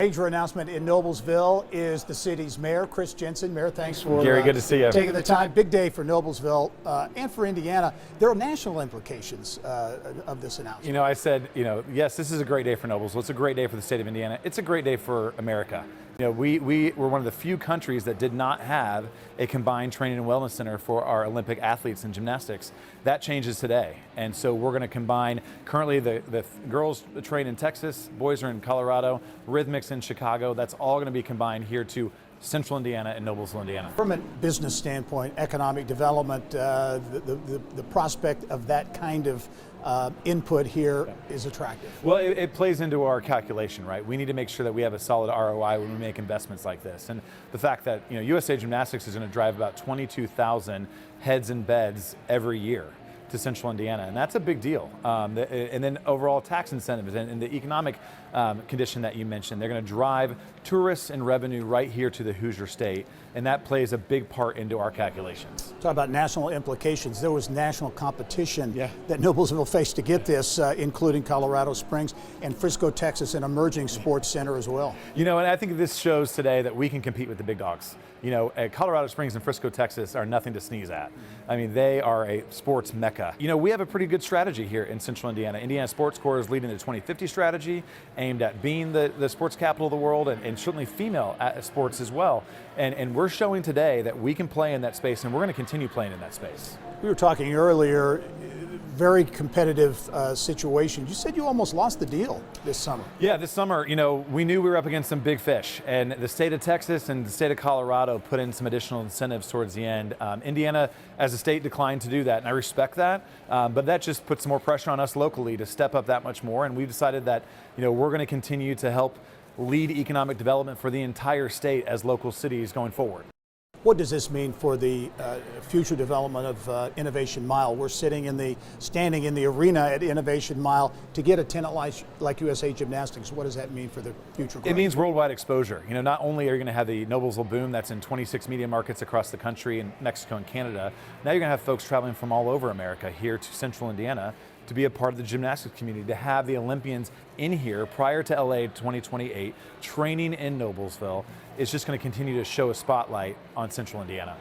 Major announcement in Noblesville is the city's mayor, Jensen. Mayor, thanks for Gary, good to see you. Taking the time. Big day for Noblesville and for Indiana. There are national implications of this announcement. I said, yes, this is a great day for Noblesville. It's a great day for the state of Indiana. It's a great day for America. We were one of the few countries that did not have a combined training and wellness center for our Olympic athletes in gymnastics. That changes today. And so we're going to combine, currently the girls train in Texas, boys are in Colorado, rhythmics in Chicago. That's all going to be combined here to Central Indiana and Noblesville, Indiana. From a business standpoint, economic development, the prospect of that kind of input here is attractive. Well, it plays into our calculation, right? We need to make sure that we have a solid ROI when we make investments like this. And the fact that USA Gymnastics is going to drive about 22,000 heads and beds every year to Central Indiana, and that's a big deal. And then overall tax incentives and the economic condition that you mentioned, they're going to drive tourists and revenue right here to the Hoosier State, and that plays a big part into our calculations. Talk about national implications. There was national competition that Noblesville faced to get this, including Colorado Springs and Frisco, Texas, an emerging sports center as well. And I think this shows today that we can compete with the big dogs. Colorado Springs and Frisco, Texas are nothing to sneeze at. I mean, they are a sports mecca. We have a pretty good strategy here in Central Indiana. Indiana Sports Corps is leading the 2050 strategy aimed at being the sports capital of the world and certainly female sports as well. And we're showing today that we can play in that space, and we're going to continue playing in that space. We were talking earlier, very competitive situation. You said you almost lost the deal this summer. Yeah, this summer, we knew we were up against some big fish, and the state of Texas and the state of Colorado put in some additional incentives towards the end. Indiana, as a state, declined to do that, and I respect that, but that just puts more pressure on us locally to step up that much more, and we've decided that, we're going to continue to help lead economic development for the entire state as local cities going forward. What does this mean for the future development of Innovation Mile? We're standing in the arena at Innovation Mile to get a tenant like USA Gymnastics. What does that mean for the future growth? It means worldwide exposure. Not only are you going to have the Noblesville Boom that's in 26 media markets across the country in Mexico and Canada, now you're going to have folks traveling from all over America here to Central Indiana to be a part of the gymnastics community, to have the Olympians in here prior to LA 2028, training in Noblesville. It's just going to continue to show a spotlight on Central Indiana.